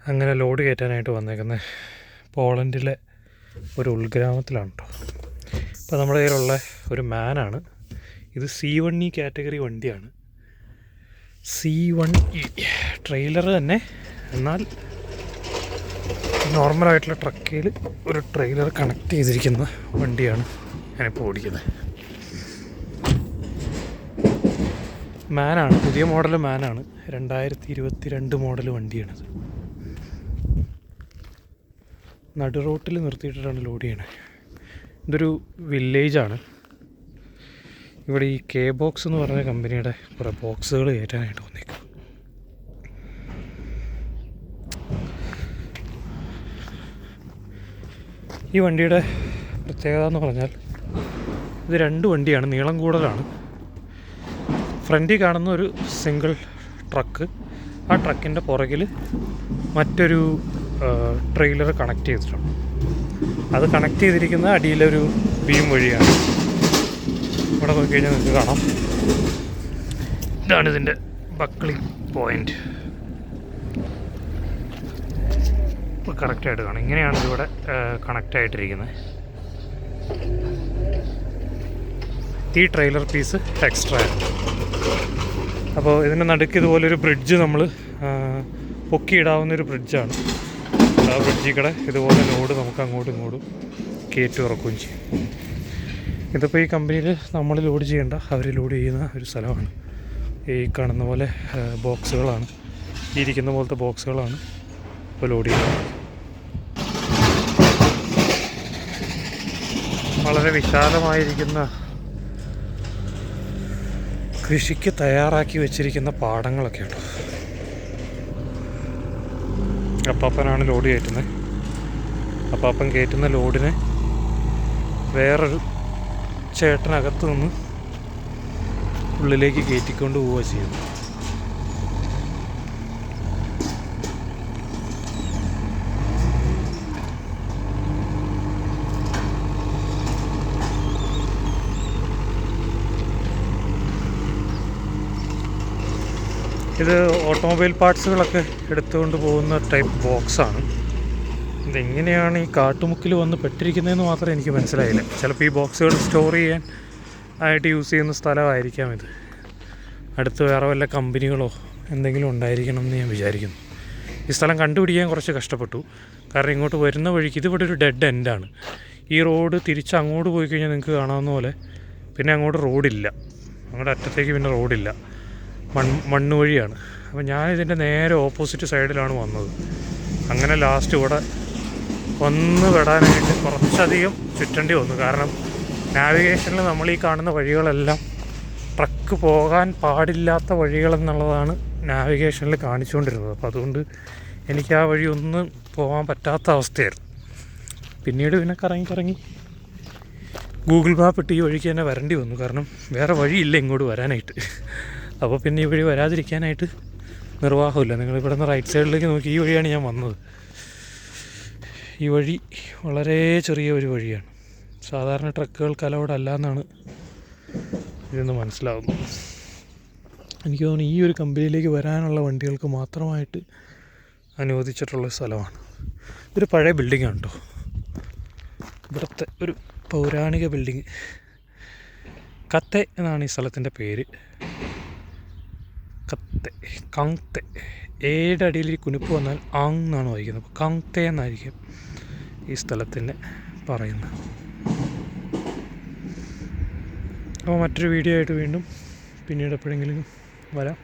അങ്ങനെ ലോഡ് കയറ്റാനായിട്ട് വന്നേക്കുന്നത് പോളണ്ടിലെ ഒരു ഉൾഗ്രാമത്തിലാണ് കേട്ടോ. ഇപ്പോൾ നമ്മുടെ കയ്യിലുള്ള ഒരു മാനാണ് ഇത്. C1E കാറ്റഗറി വണ്ടിയാണ്. C1E ട്രെയിലർ തന്നെ, എന്നാൽ നോർമലായിട്ടുള്ള ട്രക്കിൽ ഒരു ട്രെയിലർ കണക്ട് ചെയ്തിരിക്കുന്ന വണ്ടിയാണ് ഞാനിപ്പോൾ ഓടിക്കുന്നത്. മാനാണ്, പുതിയ മോഡൽ മാനാണ്. 2022 മോഡൽ വണ്ടിയാണിത്. നടു റോട്ടിൽ നിർത്തിയിട്ടാണ് ലോഡ് ചെയ്യണത്. ഇതൊരു വില്ലേജാണ്. ഇവിടെ ഈ കെ ബോക്സ് എന്ന് പറഞ്ഞ കമ്പനിയുടെ കുറേ ബോക്സുകൾ കയറ്റാനായിട്ട് വന്നേക്കും. ഈ വണ്ടിയുടെ പ്രത്യേകത എന്ന് പറഞ്ഞാൽ ഇത് 2 വണ്ടിയാണ്, നീളം കൂടുതലാണ്. ഫ്രണ്ടിൽ കാണുന്ന ഒരു സിംഗിൾ ട്രക്ക്, ആ ട്രക്കിൻ്റെ പുറകിൽ മറ്റൊരു ട്രെയിലർ കണക്ട് ചെയ്തിട്ടുണ്ട്. അത് കണക്ട് ചെയ്തിരിക്കുന്ന അടിയിലൊരു ബീം വഴിയാണ്. ഇവിടെ പോയി കഴിഞ്ഞാൽ നിങ്ങൾക്ക് കാണാം, ഇതാണ് ഇതിൻ്റെ ബക്ലിംഗ് പോയിൻ്റ്. ഇപ്പോൾ കറക്റ്റായിട്ട് കാണാം. ഇങ്ങനെയാണ് ഇതിവിടെ കണക്റ്റ് ആയിട്ടിരിക്കുന്നത്. ഈ ട്രെയിലർ പീസ് എക്സ്ട്രാ ആണ്. അപ്പോൾ ഇതിൻ്റെ നടുക്ക് ഇതുപോലൊരു ബ്രിഡ്ജ് നമ്മൾ പൊക്കിയിടാവുന്നൊരു ബ്രിഡ്ജാണ്. ആ ബ്രിഡ്ജിൽ കൂടെ ഇതുപോലെ ലോഡ് നമുക്ക് അങ്ങോട്ടും ഇങ്ങോട്ടും കയറ്റി ഇറക്കുകയും ചെയ്യും. ഇതിപ്പോൾ ഈ കമ്പനിയിൽ നമ്മൾ ലോഡ് ചെയ്യേണ്ട, അവർ ലോഡ് ചെയ്യുന്ന ഒരു സ്ഥലമാണ്. ഈ കാണുന്ന പോലെ ബോക്സുകളാണ്, ഇരിക്കുന്ന പോലത്തെ ബോക്സുകളാണ് ഇപ്പോൾ ലോഡ് ചെയ്യുന്നത്. വളരെ വിശാലമായിരിക്കുന്ന കൃഷിക്ക് തയ്യാറാക്കി വെച്ചിരിക്കുന്ന പാടങ്ങളൊക്കെ ഉണ്ട്. അപ്പാപ്പനാണ് ലോഡ് കയറ്റുന്നത്. അപ്പാപ്പൻ കയറ്റുന്ന ലോഡിനെ വേറൊരു ചേട്ടനകത്ത് നിന്ന് ഉള്ളിലേക്ക് കയറ്റിക്കൊണ്ട് പോവുക ചെയ്യുന്നു. ഇത് ഓട്ടോമൊബൈൽ പാർട്സുകളൊക്കെ എടുത്തുകൊണ്ട് പോകുന്ന ടൈപ്പ് ബോക്സാണ്. ഇതെങ്ങനെയാണ് ഈ കാട്ടുമുക്കിൽ വന്ന് പെട്ടിരിക്കുന്നതെന്ന് മാത്രമേ എനിക്ക് മനസ്സിലായില്ല. ചിലപ്പോൾ ഈ ബോക്സുകൾ സ്റ്റോർ ചെയ്യാൻ ആയിട്ട് യൂസ് ചെയ്യുന്ന സ്ഥലമായിരിക്കാം ഇത്. അടുത്ത് വേറെ വല്ല കമ്പനികളോ എന്തെങ്കിലും ഉണ്ടായിരിക്കണം എന്ന് ഞാൻ വിചാരിക്കുന്നു. ഈ സ്ഥലം കണ്ടുപിടിക്കാൻ കുറച്ച് കഷ്ടപ്പെട്ടു. കാരണം ഇങ്ങോട്ട് വരുന്ന വഴിക്ക് ഇതിവിടെ ഒരു ഡെഡ് എൻഡാണ്. ഈ റോഡ് തിരിച്ച് അങ്ങോട്ട് പോയി കഴിഞ്ഞാൽ നിങ്ങൾക്ക് കാണാവുന്ന പോലെ പിന്നെ അങ്ങോട്ട് റോഡില്ല, അങ്ങോട്ട് അറ്റത്തേക്ക് പിന്നെ റോഡില്ല, മണ്ണ് വഴിയാണ്. അപ്പോൾ ഞാനിതിൻ്റെ നേരെ ഓപ്പോസിറ്റ് സൈഡിലാണ് വന്നത്. അങ്ങനെ ലാസ്റ്റ് ഇവിടെ വന്ന് വിടാനായിട്ട് കുറച്ചധികം ചുറ്റേണ്ടി വന്നു. കാരണം നാവിഗേഷനിൽ നമ്മൾ ഈ കാണുന്ന വഴികളെല്ലാം ട്രക്ക് പോകാൻ പാടില്ലാത്ത വഴികളെന്നുള്ളതാണ് നാവിഗേഷനിൽ കാണിച്ചുകൊണ്ടിരുന്നത്. അപ്പോൾ അതുകൊണ്ട് എനിക്ക് ആ വഴി ഒന്നും പോകാൻ പറ്റാത്ത അവസ്ഥയായിരുന്നു. പിന്നീട് പിന്നെ കറങ്ങി ഗൂഗിൾ മാപ്പ് ഇട്ട് ഈ വഴിക്ക് തന്നെ വരേണ്ടി വന്നു. കാരണം വേറെ വഴിയില്ല ഇങ്ങോട്ട് വരാനായിട്ട്. അപ്പോൾ പിന്നെ ഈ വഴി വരാതിരിക്കാനായിട്ട് നിർവാഹമില്ല. നിങ്ങളിവിടെ നിന്ന് റൈറ്റ് സൈഡിലേക്ക് നോക്കി, ഈ വഴിയാണ് ഞാൻ വന്നത്. ഈ വഴി വളരെ ചെറിയ ഒരു വഴിയാണ്. സാധാരണ ട്രക്കുകൾക്ക് അലൗഡ് അല്ല എന്നാണ് ഇതെന്ന് മനസ്സിലാവുന്നത്. എനിക്ക് തോന്നുന്നു ഈ ഒരു കമ്പനിയിലേക്ക് വരാനുള്ള വണ്ടികൾക്ക് മാത്രമായിട്ട് അനുവദിച്ചിട്ടുള്ള സ്ഥലമാണ്. ഇതൊരു പഴയ ബിൽഡിങ്ങാണ് കേട്ടോ. ഇവിടുത്തെ ഒരു പൗരാണിക ബിൽഡിങ്. കത്തെ എന്നാണ് ഈ സ്ഥലത്തിൻ്റെ പേര്. കങ്തെ. ഏയുടെ അടിയിൽ ഈ കുനിപ്പ് വന്നാൽ ആങ് എന്നാണ് വായിക്കുന്നത്. അപ്പോൾ കങ്തെ എന്നായിരിക്കും ഈ സ്ഥലത്തിൻ്റെ പറയുന്നത്. അപ്പോൾ മറ്റൊരു വീഡിയോ ആയിട്ട് വീണ്ടും പിന്നീട് എപ്പോഴെങ്കിലും വരാം.